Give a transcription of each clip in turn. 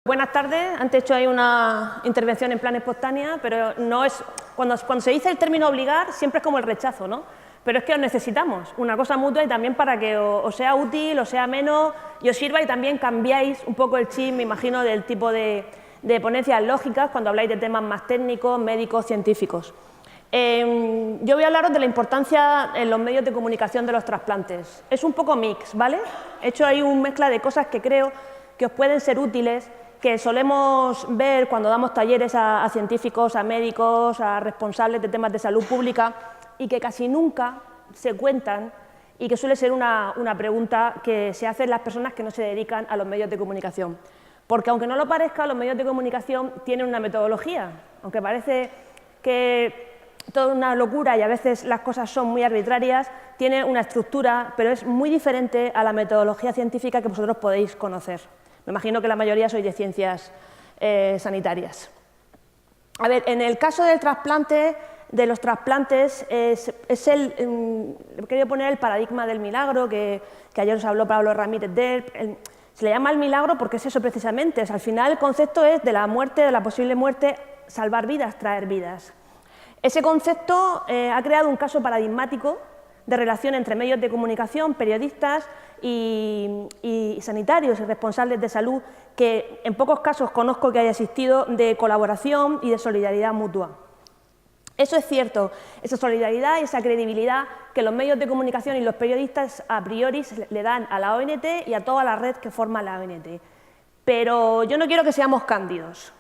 Buenas tardes. Antes he hecho ahí una intervención en plan espontánea, pero no es cuando se dice el término obligar, siempre es como el rechazo, ¿no? Pero es que os necesitamos, una cosa mutua y también para que os sea útil, os sea menos y os sirva y también cambiáis un poco el chip, me imagino, del tipo de ponencias lógicas cuando habláis de temas más técnicos, médicos, científicos. Yo voy a hablaros de la importancia en los medios de comunicación de los trasplantes. Es un poco mix, ¿vale? He hecho ahí una mezcla de cosas que creo que os pueden ser útiles, que solemos ver cuando damos talleres a científicos, a médicos, a responsables de temas de salud pública y que casi nunca se cuentan y que suele ser una pregunta que se hacen las personas que no se dedican a los medios de comunicación. Porque aunque no lo parezca, los medios de comunicación tienen una metodología, aunque parece que toda una locura y a veces las cosas son muy arbitrarias, tiene una estructura, pero es muy diferente a la metodología científica que vosotros podéis conocer. Me imagino que la mayoría sois de ciencias sanitarias. A ver, en el caso del trasplante, de los trasplantes, quería poner el paradigma del milagro, que ayer os habló Pablo Ramírez de él. Se le llama el milagro porque es eso precisamente. Al final el concepto es de la muerte, de la posible muerte, salvar vidas, traer vidas. Ese concepto ha creado un caso paradigmático de relación entre medios de comunicación, periodistas y sanitarios y responsables de salud, que en pocos casos conozco que haya existido, de colaboración y de solidaridad mutua. Eso es cierto, esa solidaridad y esa credibilidad que los medios de comunicación y los periodistas a priori le dan a la ONT y a toda la red que forma la ONT. Pero yo no quiero que seamos cándidos,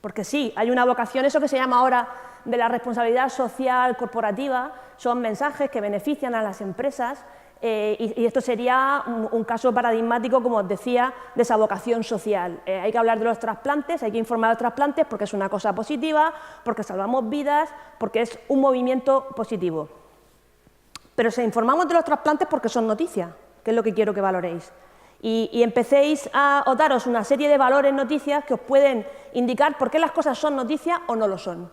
porque sí, hay una vocación, eso que se llama ahora de la responsabilidad social corporativa, son mensajes que benefician a las empresas y esto sería un caso paradigmático, como os decía, de esa vocación social. Hay que hablar de los trasplantes, hay que informar de los trasplantes porque es una cosa positiva, porque salvamos vidas, porque es un movimiento positivo. Pero si informamos de los trasplantes porque son noticias, que es lo que quiero que valoréis. Y empecéis a daros una serie de valores, noticias, que os pueden indicar por qué las cosas son noticias o no lo son.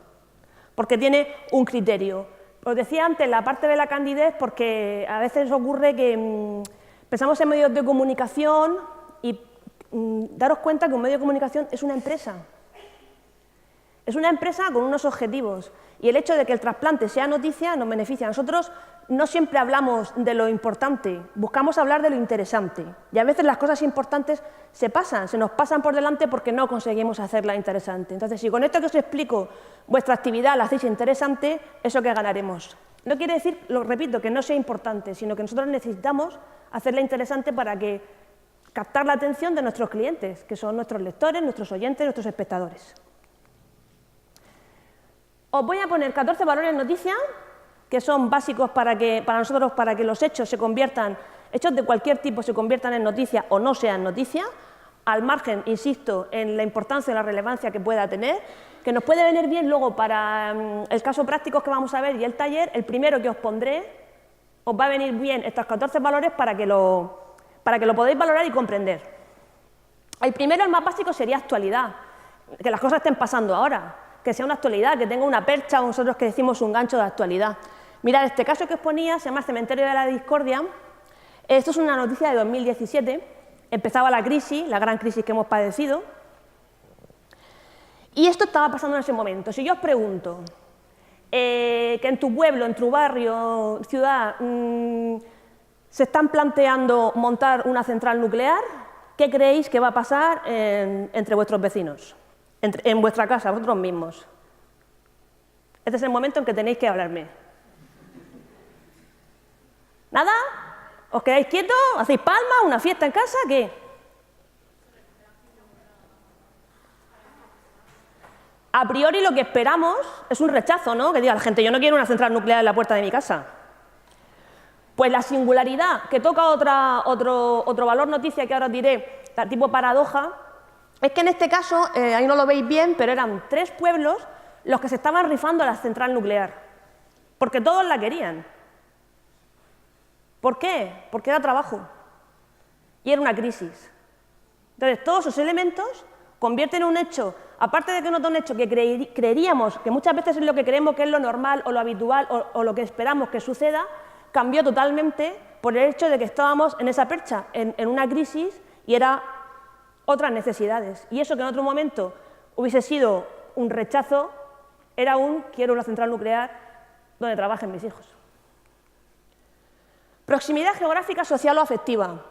Porque tiene un criterio. Os decía antes la parte de la candidez porque a veces ocurre que pensamos en medios de comunicación y daros cuenta que un medio de comunicación es una empresa. Es una empresa con unos objetivos y el hecho de que el trasplante sea noticia nos beneficia. Nosotros no siempre hablamos de lo importante, buscamos hablar de lo interesante y a veces las cosas importantes se nos pasan por delante porque no conseguimos hacerla interesante. Entonces, si con esto que os explico vuestra actividad la hacéis interesante, eso que ganaremos. No quiere decir, lo repito, que no sea importante, sino que nosotros necesitamos hacerla interesante para captar la atención de nuestros clientes, que son nuestros lectores, nuestros oyentes, nuestros espectadores. Os voy a poner 14 valores noticia que son básicos para nosotros para que los hechos hechos de cualquier tipo se conviertan en noticia o no sean noticia, al margen, insisto, en la importancia y la relevancia que pueda tener, que nos puede venir bien luego para el caso práctico que vamos a ver y el taller. El primero que os pondré, os va a venir bien estos 14 valores para que lo podáis valorar y comprender. El primero, el más básico, sería actualidad, que las cosas estén pasando ahora, que sea una actualidad, que tenga una percha, o nosotros que decimos un gancho de actualidad. Mirad, este caso que os ponía se llama Cementerio de la Discordia. Esto es una noticia de 2017, empezaba la crisis, la gran crisis que hemos padecido, y esto estaba pasando en ese momento. Si yo os pregunto que en tu pueblo, en tu barrio, ciudad, se están planteando montar una central nuclear, ¿qué creéis que va a pasar entre vuestros vecinos? En vuestra casa, vosotros mismos. Este es el momento en que tenéis que hablarme. ¿Nada? ¿Os quedáis quietos? ¿Hacéis palmas? ¿Una fiesta en casa? ¿Qué? A priori lo que esperamos es un rechazo, ¿no? Que diga la gente, yo no quiero una central nuclear en la puerta de mi casa. Pues la singularidad, que toca otro valor noticia que ahora os diré, tipo paradoja, es que en este caso, ahí no lo veis bien, pero eran 3 pueblos los que se estaban rifando a la central nuclear, porque todos la querían. ¿Por qué? Porque era trabajo y era una crisis. Entonces, todos esos elementos convierten en un hecho, aparte de que no es un hecho que creeríamos, que muchas veces es lo que creemos que es lo normal o lo habitual o lo que esperamos que suceda, cambió totalmente por el hecho de que estábamos en esa percha, en una crisis, y era otras necesidades. Y eso que en otro momento hubiese sido un rechazo, era un quiero una central nuclear donde trabajen mis hijos. Proximidad geográfica, social o afectiva.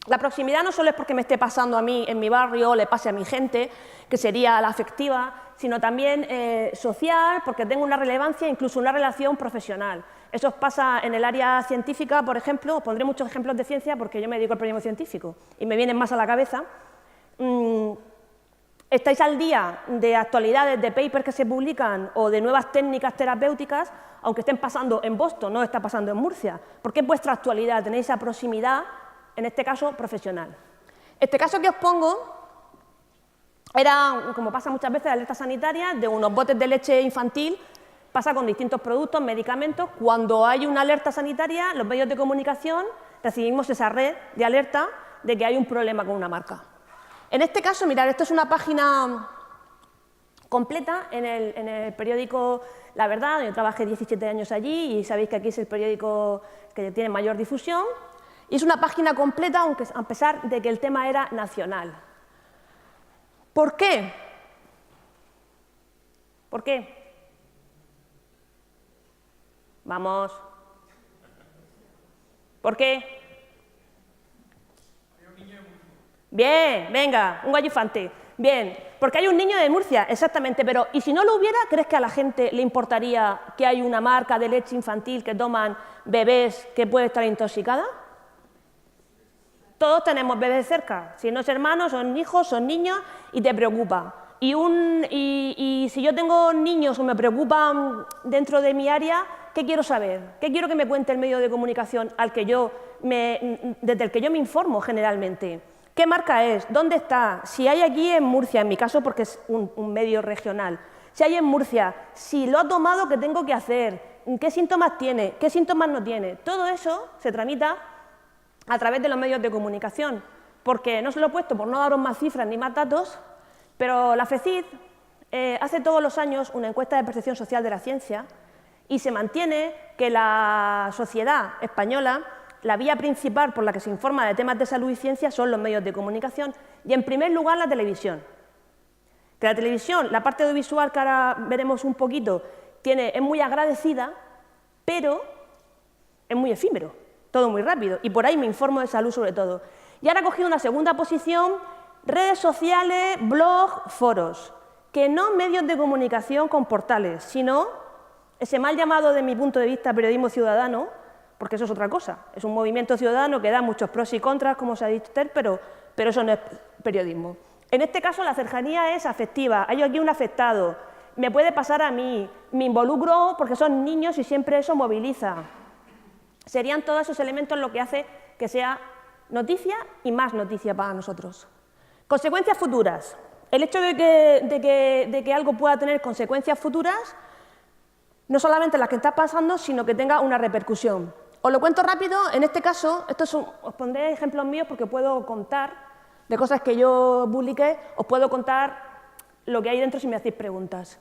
La proximidad no solo es porque me esté pasando a mí en mi barrio, o le pase a mi gente, que sería la afectiva, sino también social, porque tengo una relevancia, incluso una relación profesional. Eso pasa en el área científica, por ejemplo, os pondré muchos ejemplos de ciencia porque yo me dedico al periodismo científico y me vienen más a la cabeza. Estáis al día de actualidades, de papers que se publican o de nuevas técnicas terapéuticas, aunque estén pasando en Boston, no está pasando en Murcia, porque es vuestra actualidad, tenéis esa proximidad, en este caso profesional. Este caso que os pongo era, como pasa muchas veces, de alerta sanitaria, de unos botes de leche infantil, pasa con distintos productos, medicamentos. Cuando hay una alerta sanitaria, los medios de comunicación recibimos esa red de alerta de que hay un problema con una marca. En este caso, mirad, esto es una página completa en el periódico La Verdad. Yo trabajé 17 años allí y sabéis que aquí es el periódico que tiene mayor difusión. Y es una página completa, aunque a pesar de que el tema era nacional. ¿Por qué? ¿Por qué? Vamos. ¿Por qué? Bien, venga, un gallo infante. Bien, porque hay un niño de Murcia, exactamente, pero ¿y si no lo hubiera, crees que a la gente le importaría que hay una marca de leche infantil que toman bebés que puede estar intoxicada? Todos tenemos bebés cerca, si no es hermanos, son hijos, son niños y te preocupa. Y si yo tengo niños o me preocupan dentro de mi área, ¿qué quiero saber? ¿Qué quiero que me cuente el medio de comunicación desde el que yo me informo generalmente? ¿Qué marca es? ¿Dónde está? Si hay aquí en Murcia, en mi caso porque es un medio regional, si hay en Murcia, si lo ha tomado, ¿qué tengo que hacer? ¿Qué síntomas tiene? ¿Qué síntomas no tiene? Todo eso se tramita a través de los medios de comunicación, porque no se lo he puesto por no daros más cifras ni más datos, pero la FECID hace todos los años una encuesta de percepción social de la ciencia y se mantiene que la sociedad española, la vía principal por la que se informa de temas de salud y ciencia son los medios de comunicación y en primer lugar la televisión. Que la televisión, la parte audiovisual que ahora veremos un poquito, es muy agradecida, pero es muy efímero. Todo muy rápido, y por ahí me informo de salud sobre todo. Y ahora he cogido una segunda posición, redes sociales, blog, foros, que no medios de comunicación con portales, sino ese mal llamado, de mi punto de vista, periodismo ciudadano, porque eso es otra cosa, es un movimiento ciudadano que da muchos pros y contras, como se ha dicho usted, pero eso no es periodismo. En este caso la cercanía es afectiva, hay aquí un afectado, me puede pasar a mí, me involucro porque son niños y siempre eso moviliza. Serían todos esos elementos lo que hace que sea noticia y más noticia para nosotros. Consecuencias futuras. El hecho de que algo pueda tener consecuencias futuras, no solamente las que está pasando, sino que tenga una repercusión. Os lo cuento rápido, en este caso, os pondré ejemplos míos porque puedo contar de cosas que yo publiqué, os puedo contar lo que hay dentro si me hacéis preguntas.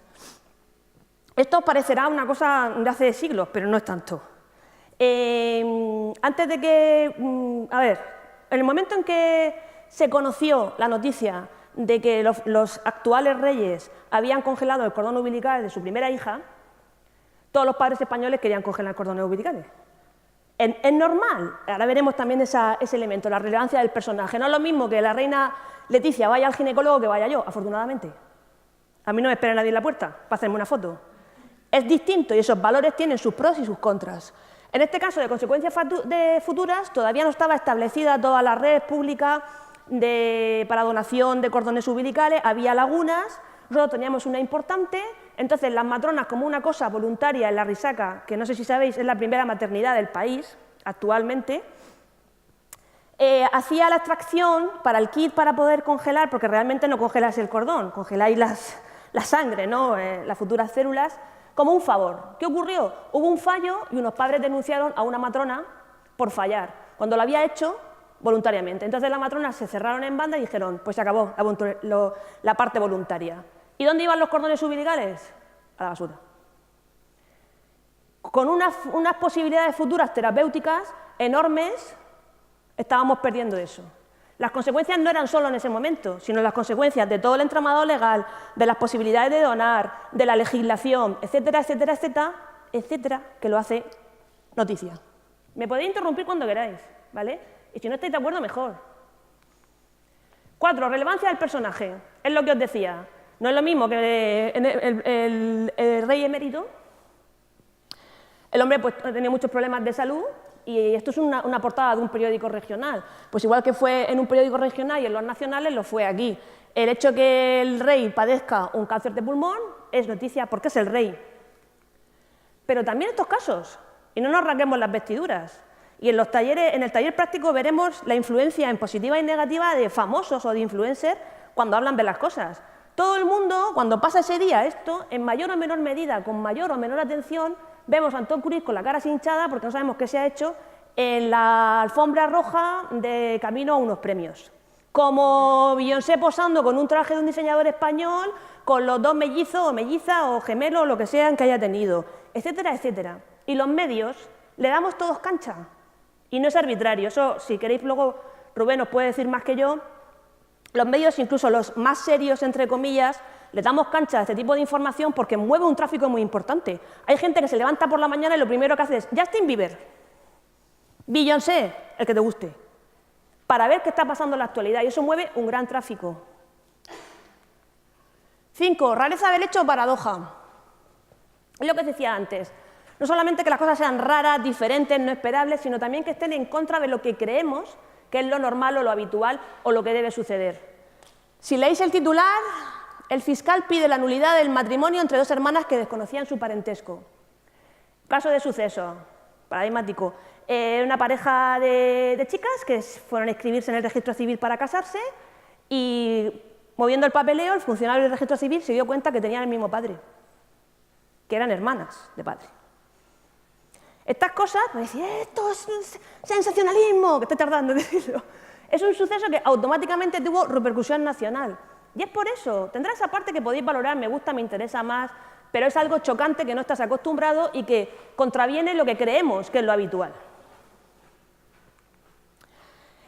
Esto os parecerá una cosa de hace siglos, pero no es tanto. Antes de que, en el momento en que se conoció la noticia de que los actuales reyes habían congelado el cordón umbilical de su primera hija, todos los padres españoles querían congelar cordones umbilicales. Es normal, ahora veremos también ese elemento, la relevancia del personaje. No es lo mismo que la reina Leticia vaya al ginecólogo que vaya yo, afortunadamente. A mí no me espera nadie en la puerta para hacerme una foto. Es distinto y esos valores tienen sus pros y sus contras. En este caso, de consecuencias futuras, todavía no estaba establecida toda la red pública para donación de cordones umbilicales, había lagunas, nosotros teníamos una importante, entonces las matronas, como una cosa voluntaria en la Risaca, que no sé si sabéis, es la primera maternidad del país actualmente, hacía la extracción para el kit para poder congelar, porque realmente no congeláis el cordón, congeláis la sangre, ¿no? Las futuras células, como un favor. ¿Qué ocurrió? Hubo un fallo y unos padres denunciaron a una matrona por fallar, cuando lo había hecho voluntariamente. Entonces las matronas se cerraron en banda y dijeron, pues se acabó la parte voluntaria. ¿Y dónde iban los cordones umbilicales? A la basura. Con unas posibilidades futuras terapéuticas enormes, estábamos perdiendo eso. Las consecuencias no eran solo en ese momento, sino las consecuencias de todo el entramado legal, de las posibilidades de donar, de la legislación, etcétera, etcétera, etcétera, etcétera, que lo hace noticia. Me podéis interrumpir cuando queráis, ¿vale? Y si no estáis de acuerdo, mejor. 4. Relevancia del personaje. Es lo que os decía. No es lo mismo que el rey emérito. El hombre pues, tenía muchos problemas de salud y esto es una portada de un periódico regional. Pues igual que fue en un periódico regional y en los nacionales, lo fue aquí. El hecho de que el rey padezca un cáncer de pulmón es noticia porque es el rey. Pero también estos casos, y no nos rasguemos las vestiduras. Y en el taller práctico veremos la influencia en positiva y negativa de famosos o de influencers cuando hablan de las cosas. Todo el mundo, cuando pasa ese día esto, en mayor o menor medida, con mayor o menor atención, vemos a Tom Cruise con la cara hinchada porque no sabemos qué se ha hecho en la alfombra roja de camino a unos premios. Como Beyoncé posando con un traje de un diseñador español, con los dos mellizos o mellizas o gemelos o lo que sean que haya tenido, etcétera, etcétera. Y los medios le damos todos cancha. Y no es arbitrario. Eso, si queréis, luego Rubén os puede decir más que yo. Los medios, incluso los más serios, entre comillas, le damos cancha a este tipo de información porque mueve un tráfico muy importante. Hay gente que se levanta por la mañana y lo primero que hace es Justin Bieber, Beyoncé, el que te guste, para ver qué está pasando en la actualidad, y eso mueve un gran tráfico. 5. Rareza del hecho o paradoja. Es lo que decía antes. No solamente que las cosas sean raras, diferentes, no esperables, sino también que estén en contra de lo que creemos que es lo normal o lo habitual o lo que debe suceder. Si leéis el titular, el fiscal pide la nulidad del matrimonio entre dos hermanas que desconocían su parentesco. Caso de suceso, paradigmático. Una pareja de chicas que fueron a inscribirse en el registro civil para casarse y, moviendo el papeleo, el funcionario del registro civil se dio cuenta que tenían el mismo padre, que eran hermanas de padre. Estas cosas, me decían, esto es sensacionalismo, que estoy tardando en decirlo. Es un suceso que automáticamente tuvo repercusión nacional. Y es por eso, tendrá esa parte que podéis valorar, me gusta, me interesa más, pero es algo chocante que no estás acostumbrado y que contraviene lo que creemos que es lo habitual.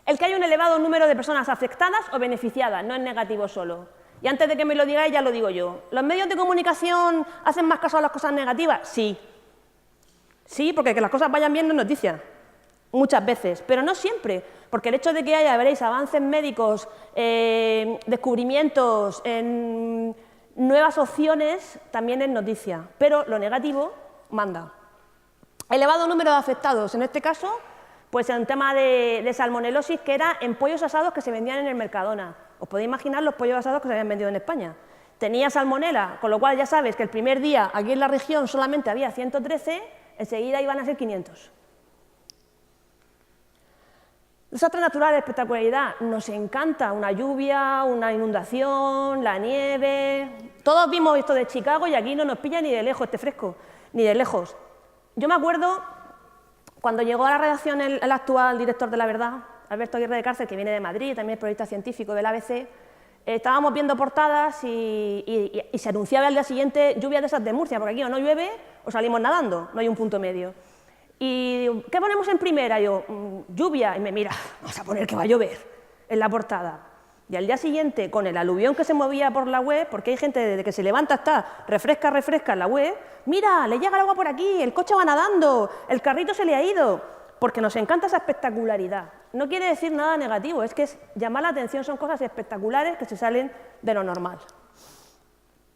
El que haya un elevado número de personas afectadas o beneficiadas, no es negativo solo. Y antes de que me lo digáis, ya lo digo yo. ¿Los medios de comunicación hacen más caso a las cosas negativas? Sí. Sí, porque que las cosas vayan bien no es noticia, muchas veces, pero no siempre, porque el hecho de que haya, veréis, avances médicos, descubrimientos, nuevas opciones, también es noticia, pero lo negativo manda. Elevado número de afectados, en este caso, pues en un tema de salmonelosis, que era en pollos asados que se vendían en el Mercadona. Os podéis imaginar los pollos asados que se habían vendido en España. Tenía salmonela, con lo cual ya sabes que el primer día aquí en la región solamente había 113, enseguida iban a ser 500. Desastre natural, espectacularidad. Nos encanta una lluvia, una inundación, la nieve. Todos vimos esto de Chicago y aquí no nos pilla ni de lejos este fresco, ni de lejos. Yo me acuerdo cuando llegó a la redacción el actual director de La Verdad, Alberto Aguirre de Cárcel, que viene de Madrid, también es periodista científico del ABC, estábamos viendo portadas y se anunciaba al día siguiente lluvias de esas de Murcia, porque aquí o no llueve o salimos nadando, no hay un punto medio. Y ¿qué ponemos en primera? Yo, lluvia, y me mira, vamos a poner que va a llover en la portada. Y al día siguiente, con el aluvión que se movía por la web, porque hay gente desde que se levanta hasta refresca en la web, mira, le llega el agua por aquí, el coche va nadando, el carrito se le ha ido, porque nos encanta esa espectacularidad. No quiere decir nada negativo, es que es llamar la atención, son cosas espectaculares que se salen de lo normal.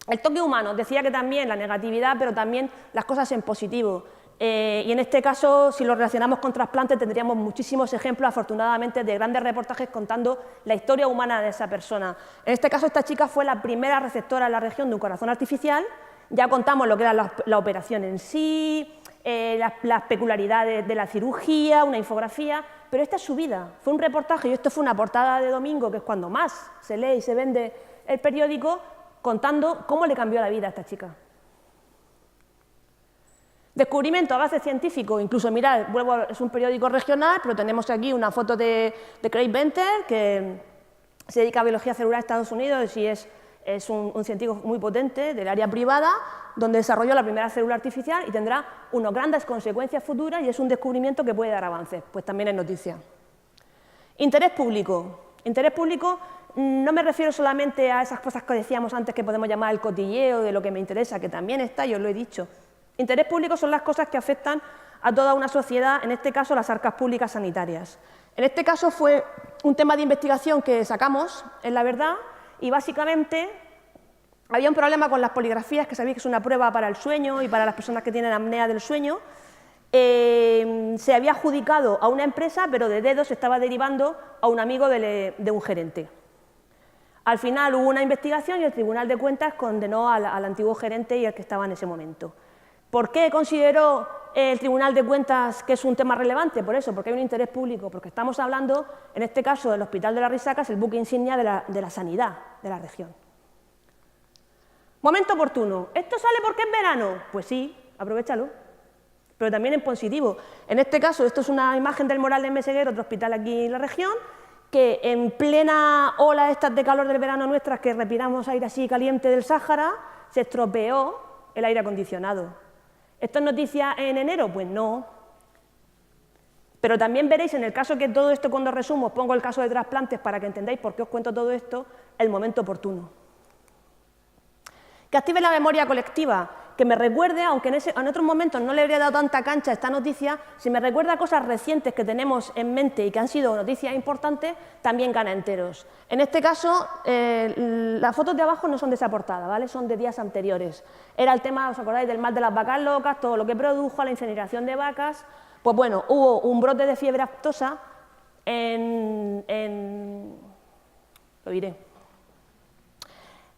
El toque humano, decía que también la negatividad, pero también las cosas en positivo. Y en este caso, si lo relacionamos con trasplantes, tendríamos muchísimos ejemplos, afortunadamente, de grandes reportajes contando la historia humana de esa persona. En este caso, esta chica fue la primera receptora en la región de un corazón artificial. Ya contamos lo que era la operación en sí, las peculiaridades de la cirugía, una infografía, pero esta es su vida. Fue un reportaje, y esto fue una portada de domingo, que es cuando más se lee y se vende el periódico, contando cómo le cambió la vida a esta chica. Descubrimiento, avances científicos, incluso mirad, es un periódico regional, pero tenemos aquí una foto de Craig Venter, que se dedica a biología celular en Estados Unidos y es un científico muy potente del área privada, donde desarrolló la primera célula artificial y tendrá unas grandes consecuencias futuras y es un descubrimiento que puede dar avances, pues también es noticia. Interés público. Interés público no me refiero solamente a esas cosas que decíamos antes que podemos llamar el cotilleo de lo que me interesa, que también está, yo os lo he dicho. Interés público son las cosas que afectan a toda una sociedad, en este caso las arcas públicas sanitarias. En este caso fue un tema de investigación que sacamos en La Verdad y básicamente había un problema con las poligrafías, que sabéis que es una prueba para el sueño y para las personas que tienen apnea del sueño. Se había adjudicado a una empresa, pero de dedo se estaba derivando a un amigo de un gerente. Al final hubo una investigación y el Tribunal de Cuentas condenó al antiguo gerente y al que estaba en ese momento. ¿Por qué consideró el Tribunal de Cuentas que es un tema relevante? Por eso, porque hay un interés público, porque estamos hablando, en este caso, del Hospital de las Risacas, el buque insignia de la sanidad de la región. Momento oportuno. ¿Esto sale porque es verano? Pues sí, aprovéchalo, pero también en positivo. En este caso, esto es una imagen del Moral de Meseguer, otro hospital aquí en la región, que en plena ola estas de calor del verano nuestras, que respiramos aire así caliente del Sáhara, se estropeó el aire acondicionado. ¿Esto es noticia en enero? Pues no. Pero también veréis, en el caso que todo esto cuando resumo, os pongo el caso de trasplantes para que entendáis por qué os cuento todo esto, el momento oportuno. Que active la memoria colectiva, que me recuerde, aunque en otros momentos no le habría dado tanta cancha a esta noticia, si me recuerda cosas recientes que tenemos en mente y que han sido noticias importantes, también gana enteros. En este caso, las fotos de abajo no son de esa portada, ¿vale? Son de días anteriores. Era el tema, ¿os acordáis del mal de las vacas locas? Todo lo que produjo la incineración de vacas. Pues bueno, hubo un brote de fiebre aftosa lo diré,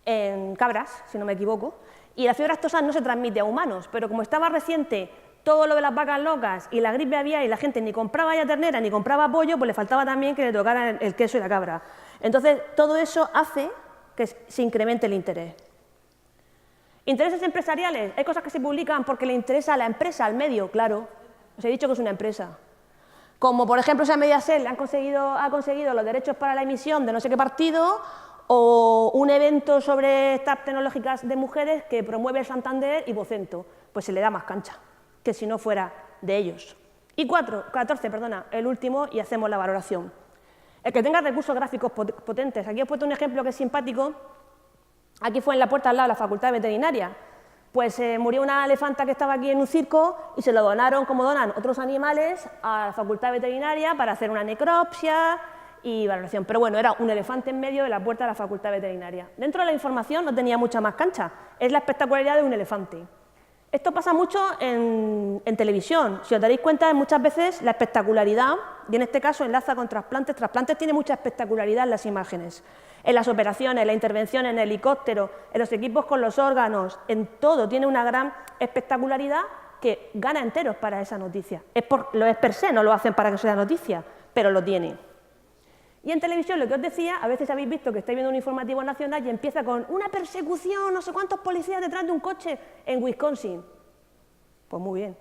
en cabras, si no me equivoco, y la fiebre aftosa no se transmite a humanos, pero como estaba reciente todo lo de las vacas locas y la gripe aviar y la gente ni compraba ya ternera ni compraba pollo, pues le faltaba también que le tocaran el queso y la cabra. Entonces, todo eso hace que se incremente el interés. ¿Intereses empresariales? Hay cosas que se publican porque le interesa a la empresa, al medio, claro. Os he dicho que es una empresa. Como, por ejemplo, esa Mediaset ha conseguido los derechos para la emisión de no sé qué partido, o un evento sobre startups tecnológicas de mujeres que promueve el Santander y Vocento, pues se le da más cancha que si no fuera de ellos. Y 14, el último, y hacemos la valoración. El que tenga recursos gráficos potentes. Aquí os he puesto un ejemplo que es simpático. Aquí fue en la puerta al lado de la Facultad de Veterinaria. Pues murió una elefanta que estaba aquí en un circo y se lo donaron, como donan otros animales, a la Facultad de Veterinaria para hacer una necropsia y valoración. Pero bueno, era un elefante en medio de la puerta de la Facultad Veterinaria. Dentro de la información no tenía mucha más cancha, es la espectacularidad de un elefante. Esto pasa mucho en televisión. Si os daréis cuenta, muchas veces la espectacularidad, y en este caso enlaza con trasplantes, trasplantes tiene mucha espectacularidad en las imágenes. En las operaciones, en la intervención en helicóptero, en los equipos con los órganos, en todo tiene una gran espectacularidad que gana enteros para esa noticia. Lo es per se, no lo hacen para que sea noticia, pero lo tiene. Y en televisión, lo que os decía, a veces habéis visto que estáis viendo un informativo nacional y empieza con una persecución, no sé cuántos policías detrás de un coche en Wisconsin. Pues muy bien.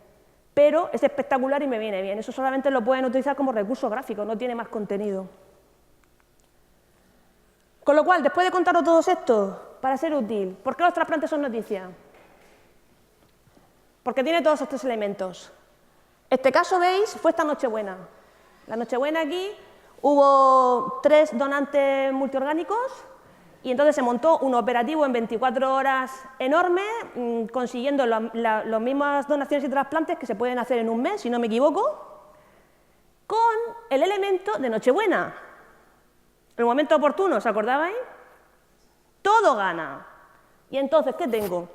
Pero es espectacular y me viene bien. Eso solamente lo pueden utilizar como recurso gráfico, no tiene más contenido. Con lo cual, después de contaros todo esto, para ser útil, ¿por qué los trasplantes son noticias? Porque tiene todos estos elementos. Este caso, veis, fue esta Nochebuena. La Nochebuena aquí hubo 3 donantes multiorgánicos y entonces se montó un operativo en 24 horas enorme, consiguiendo las mismas donaciones y trasplantes que se pueden hacer en un mes, si no me equivoco, con el elemento de Nochebuena. El momento oportuno, ¿os acordabais? Todo gana. Y entonces, ¿qué tengo?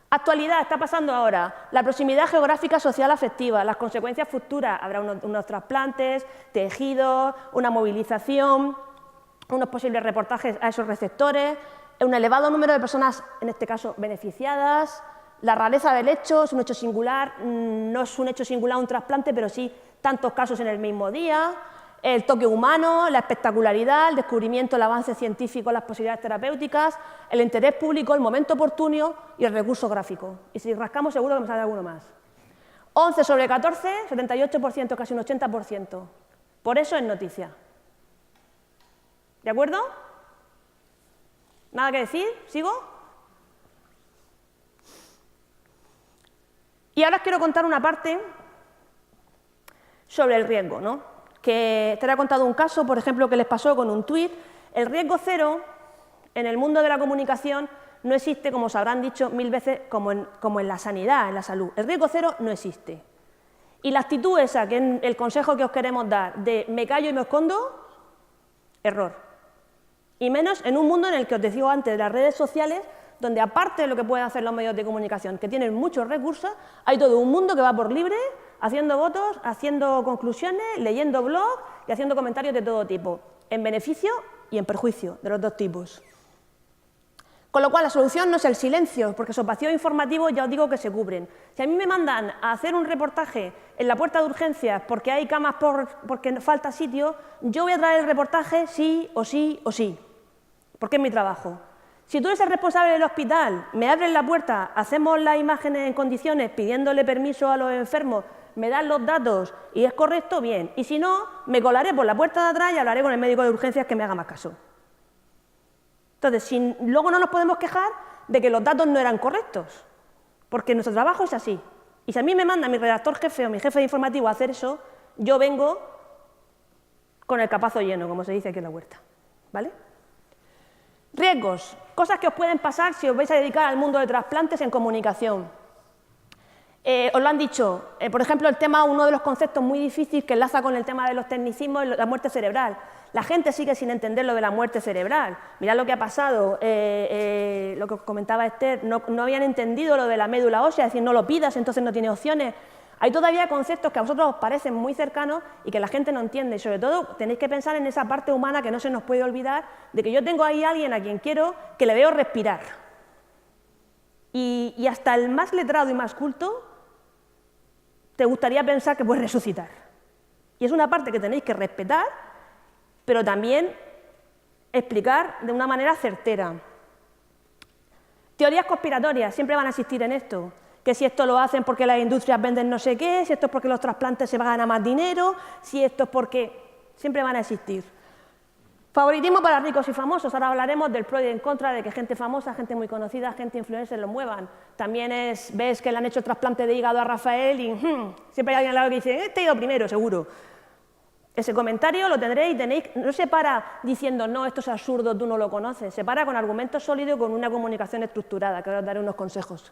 Actualidad, está pasando ahora, la proximidad geográfica, social, afectiva, las consecuencias futuras, habrá unos trasplantes, tejidos, una movilización, unos posibles reportajes a esos receptores, un elevado número de personas, en este caso, beneficiadas, la rareza del hecho, es un hecho singular, no es un hecho singular un trasplante, pero sí tantos casos en el mismo día, el toque humano, la espectacularidad, el descubrimiento, el avance científico, las posibilidades terapéuticas, el interés público, el momento oportuno y el recurso gráfico. Y si rascamos seguro que me sale alguno más. 11 sobre 14, 78%, casi un 80%. Por eso es noticia. ¿De acuerdo? ¿Nada que decir? ¿Sigo? Y ahora os quiero contar una parte sobre el riesgo, ¿no? que te he contado un caso, por ejemplo, que les pasó con un tuit. El riesgo cero en el mundo de la comunicación no existe, como os habrán dicho 1000 veces, como en la sanidad, en la salud. El riesgo cero no existe. Y la actitud esa, que es el consejo que os queremos dar, de me callo y me escondo, error. Y menos en un mundo en el que os decía antes, de las redes sociales, donde aparte de lo que pueden hacer los medios de comunicación, que tienen muchos recursos, hay todo un mundo que va por libre, haciendo votos, haciendo conclusiones, leyendo blogs y haciendo comentarios de todo tipo, en beneficio y en perjuicio de los dos tipos. Con lo cual, la solución no es el silencio, porque esos vacíos informativos ya os digo que se cubren. Si a mí me mandan a hacer un reportaje en la puerta de urgencias porque hay camas porque falta sitio, yo voy a traer el reportaje sí o sí o sí, porque es mi trabajo. Si tú eres el responsable del hospital, me abres la puerta, hacemos las imágenes en condiciones, pidiéndole permiso a los enfermos, me dan los datos y es correcto, bien. Y si no, me colaré por la puerta de atrás y hablaré con el médico de urgencias que me haga más caso. Entonces, luego no nos podemos quejar de que los datos no eran correctos, porque nuestro trabajo es así. Y si a mí me manda mi redactor jefe o mi jefe de informativo a hacer eso, yo vengo con el capazo lleno, como se dice aquí en la huerta. ¿Vale? Riesgos, cosas que os pueden pasar si os vais a dedicar al mundo de trasplantes en comunicación. Os lo han dicho, por ejemplo, uno de los conceptos muy difíciles que enlaza con el tema de los tecnicismos es la muerte cerebral. La gente sigue sin entender lo de la muerte cerebral. Mirad lo que ha pasado, lo que os comentaba Esther, no habían entendido lo de la médula ósea, es decir, no lo pidas, entonces no tiene opciones. Hay todavía conceptos que a vosotros os parecen muy cercanos y que la gente no entiende. Y sobre todo tenéis que pensar en esa parte humana que no se nos puede olvidar, de que yo tengo ahí a alguien a quien quiero que le veo respirar. Y hasta el más letrado y más culto te gustaría pensar que puedes resucitar. Y es una parte que tenéis que respetar, pero también explicar de una manera certera. Teorías conspiratorias siempre van a existir en esto, que si esto lo hacen porque las industrias venden no sé qué, si esto es porque los trasplantes se van a más dinero, si esto es porque... siempre van a existir. Favoritismo para ricos y famosos. Ahora hablaremos del pro y en contra de que gente famosa, gente muy conocida, gente influencer lo muevan. También ves que le han hecho trasplante de hígado a Rafael y siempre hay alguien al lado que dice, este ha ido primero, seguro. Ese comentario lo tendréis, no se para diciendo, no, esto es absurdo, tú no lo conoces. Se para con argumentos sólidos y con una comunicación estructurada, que ahora os daré unos consejos.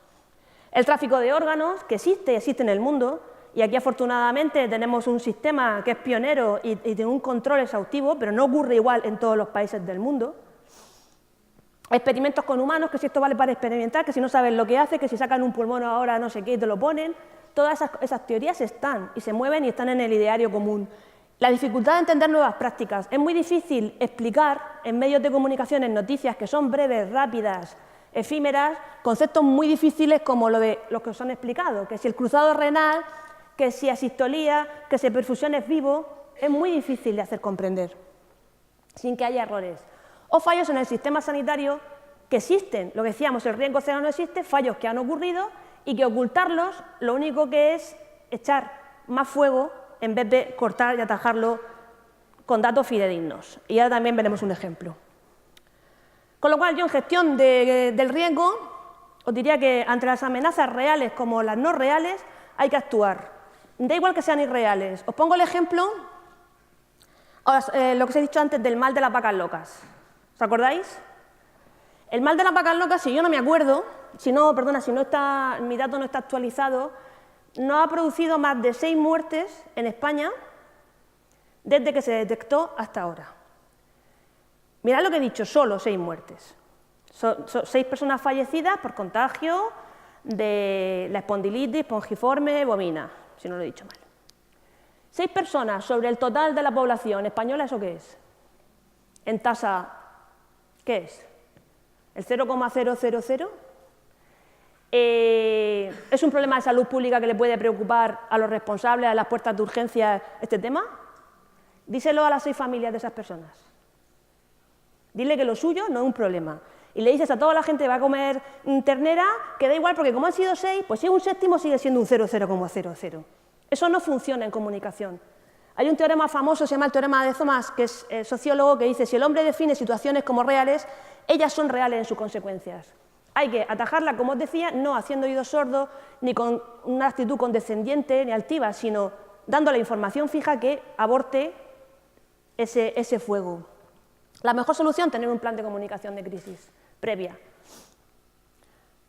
El tráfico de órganos, que existe en el mundo, y aquí afortunadamente tenemos un sistema que es pionero y tiene un control exhaustivo, pero no ocurre igual en todos los países del mundo. Experimentos con humanos, que si esto vale para experimentar, que si no sabes lo que hace, que si sacan un pulmón ahora no sé qué y te lo ponen. Todas esas teorías están y se mueven y están en el ideario común. La dificultad de entender nuevas prácticas. Es muy difícil explicar en medios de comunicación, en noticias que son breves, rápidas, efímeras, conceptos muy difíciles como los que os han explicado, que si el cruzado renal, que si asistolía, que si perfusión es vivo, es muy difícil de hacer comprender, sin que haya errores. O fallos en el sistema sanitario que existen, lo que decíamos, el riesgo cero no existe, fallos que han ocurrido y que ocultarlos lo único que es echar más fuego en vez de cortar y atajarlo con datos fidedignos. Y ahora también veremos un ejemplo. Con lo cual, yo en gestión del riesgo os diría que ante las amenazas reales como las no reales hay que actuar. Da igual que sean irreales. Os pongo el ejemplo, lo que os he dicho antes del mal de las vacas locas. ¿Os acordáis? El mal de las vacas locas, si yo no me acuerdo, mi dato no está actualizado, no ha producido más de 6 muertes en España desde que se detectó hasta ahora. Mirad lo que he dicho, solo 6 muertes. Son 6 personas fallecidas por contagio de la espondilitis, espongiforme, bovina, si no lo he dicho mal. 6 personas sobre el total de la población española, ¿eso qué es? En tasa, ¿qué es? ¿El 0,000? ¿Es un problema de salud pública que le puede preocupar a los responsables, a las puertas de urgencia, este tema? Díselo a las 6 familias de esas personas. Dile que lo suyo no es un problema. Y le dices a toda la gente que va a comer ternera que da igual, porque como han sido 6, pues si es un séptimo sigue siendo un 0,00. Eso no funciona en comunicación. Hay un teorema famoso, se llama el teorema de Thomas, que es sociólogo, que dice si el hombre define situaciones como reales, ellas son reales en sus consecuencias. Hay que atajarla, como os decía, no haciendo oídos sordos, ni con una actitud condescendiente ni altiva, sino dando la información fija que aborte ese fuego. La mejor solución, tener un plan de comunicación de crisis previa.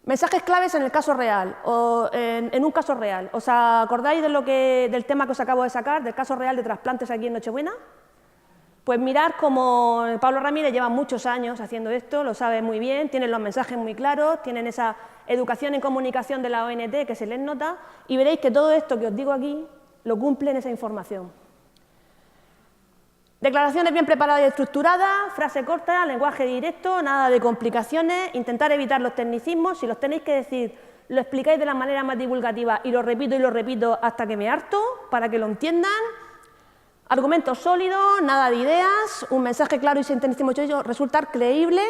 Mensajes claves en el caso real, o en un caso real. ¿Os acordáis del tema que os acabo de sacar, del caso real de trasplantes aquí en Nochebuena? Pues mirad cómo Pablo Ramírez lleva muchos años haciendo esto, lo sabe muy bien, tienen los mensajes muy claros, tienen esa educación en comunicación de la ONT que se les nota, y veréis que todo esto que os digo aquí lo cumple en esa información. Declaraciones bien preparadas y estructuradas, frase corta, lenguaje directo, nada de complicaciones, intentar evitar los tecnicismos, si los tenéis que decir, lo explicáis de la manera más divulgativa y lo repito hasta que me harto, para que lo entiendan. Argumentos sólidos, nada de ideas, un mensaje claro y sin tecnicismo hecho, resultar creíble.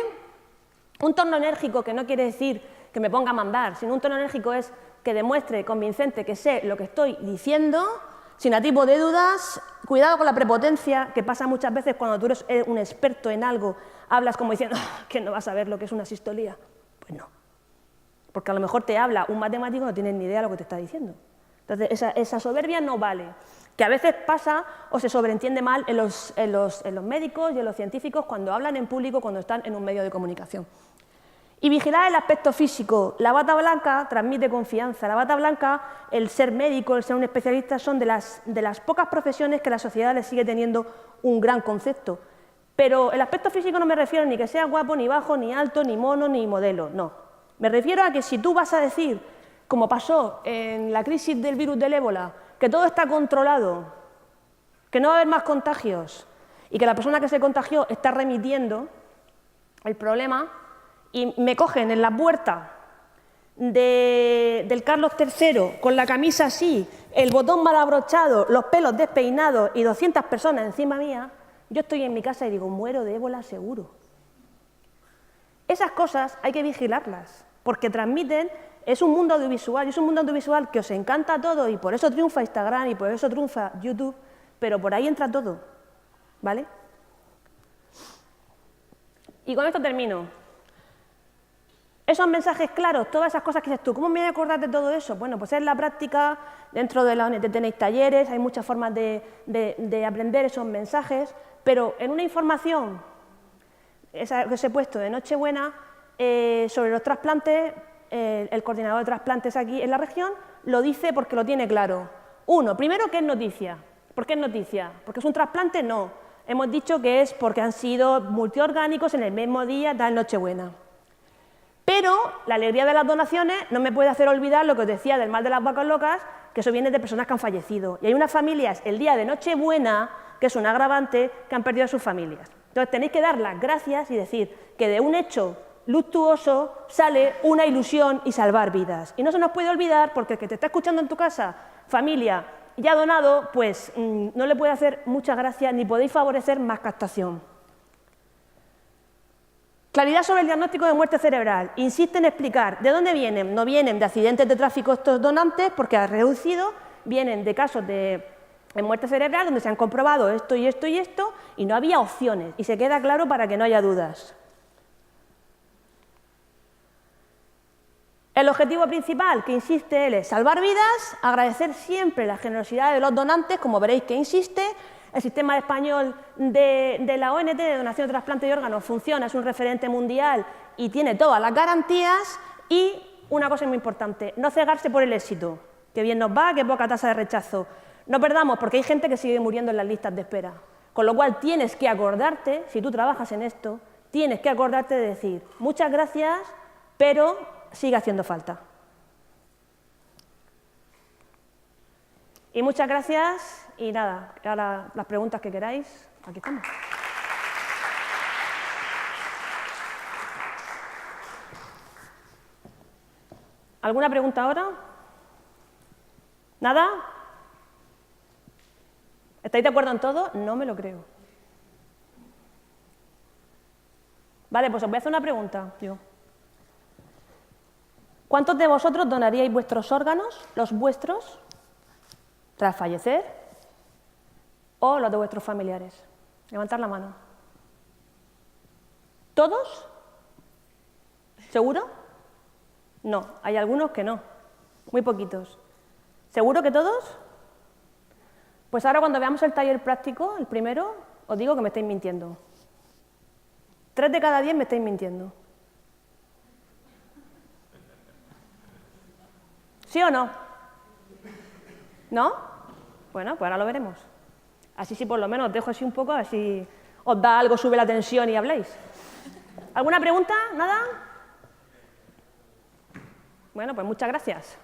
Un tono enérgico que no quiere decir que me ponga a mandar, sino un tono enérgico es que demuestre convincente que sé lo que estoy diciendo, sin atisbo de dudas. Cuidado con la prepotencia, que pasa muchas veces cuando tú eres un experto en algo, hablas como diciendo que no vas a ver lo que es una sistolía. Pues no, porque a lo mejor te habla un matemático y no tienes ni idea de lo que te está diciendo. Entonces, esa soberbia no vale, que a veces pasa o se sobreentiende mal en los médicos y en los científicos cuando hablan en público, cuando están en un medio de comunicación. Y vigilar el aspecto físico. La bata blanca transmite confianza. La bata blanca, el ser médico, el ser un especialista, son de las pocas profesiones que la sociedad le sigue teniendo un gran concepto. Pero el aspecto físico no me refiero ni que sea guapo, ni bajo, ni alto, ni mono, ni modelo, no. Me refiero a que si tú vas a decir, como pasó en la crisis del virus del ébola, que todo está controlado, que no va a haber más contagios y que la persona que se contagió está remitiendo el problema, y me cogen en la puerta del Carlos III con la camisa así, el botón mal abrochado, los pelos despeinados y 200 personas encima mía, yo estoy en mi casa y digo, muero de ébola seguro. Esas cosas hay que vigilarlas, porque transmiten, es un mundo audiovisual, y es un mundo audiovisual que os encanta todo, y por eso triunfa Instagram y por eso triunfa YouTube, pero por ahí entra todo, ¿vale? Y con esto termino. Esos mensajes claros, todas esas cosas que dices tú, ¿cómo me voy a acordar de todo eso? Bueno, pues es la práctica, dentro de la ONT tenéis talleres, hay muchas formas de aprender esos mensajes, pero en una información, esa que os he puesto de Nochebuena, sobre los trasplantes, el coordinador de trasplantes aquí en la región lo dice porque lo tiene claro. Uno, primero, ¿qué es noticia? ¿Por qué es noticia? ¿Porque es un trasplante? No. Hemos dicho que es porque han sido multiorgánicos en el mismo día, da Nochebuena. Pero la alegría de las donaciones no me puede hacer olvidar lo que os decía del mal de las vacas locas, que eso viene de personas que han fallecido. Y hay unas familias, el día de Nochebuena, que es un agravante, que han perdido a sus familias. Entonces tenéis que dar las gracias y decir que de un hecho luctuoso sale una ilusión y salvar vidas. Y no se nos puede olvidar, porque el que te está escuchando en tu casa, familia, ya donado, pues no le puede hacer mucha gracia ni podéis favorecer más captación. Claridad sobre el diagnóstico de muerte cerebral. Insiste en explicar de dónde vienen. No vienen de accidentes de tráfico estos donantes, porque ha reducido, vienen de casos de muerte cerebral donde se han comprobado esto y esto y esto, y no había opciones, y se queda claro para que no haya dudas. El objetivo principal que insiste él es salvar vidas, agradecer siempre la generosidad de los donantes, como veréis que insiste. El sistema español de la ONT, de donación de trasplante de órganos, funciona, es un referente mundial y tiene todas las garantías. Y una cosa muy importante, no cegarse por el éxito, que bien nos va, que poca tasa de rechazo. No perdamos, porque hay gente que sigue muriendo en las listas de espera. Con lo cual tienes que acordarte, si tú trabajas en esto, tienes que acordarte de decir muchas gracias, pero sigue haciendo falta. Y muchas gracias, y nada, ahora las preguntas que queráis, aquí estamos. ¿Alguna pregunta ahora? ¿Nada? ¿Estáis de acuerdo en todo? No me lo creo. Vale, pues os voy a hacer una pregunta yo. ¿Cuántos de vosotros donaríais vuestros órganos, los vuestros, tras fallecer, o los de vuestros familiares? Levantad la mano. ¿Todos? ¿Seguro? No, hay algunos que no, muy poquitos. ¿Seguro que todos? Pues ahora cuando veamos el taller práctico, el primero, os digo que me estáis mintiendo. 3 de cada 10 me estáis mintiendo. ¿Sí o no? ¿No? Bueno, pues ahora lo veremos. Así sí, por lo menos os dejo así un poco, así os da algo, sube la tensión y habláis. ¿Alguna pregunta? ¿Nada? Bueno, pues muchas gracias.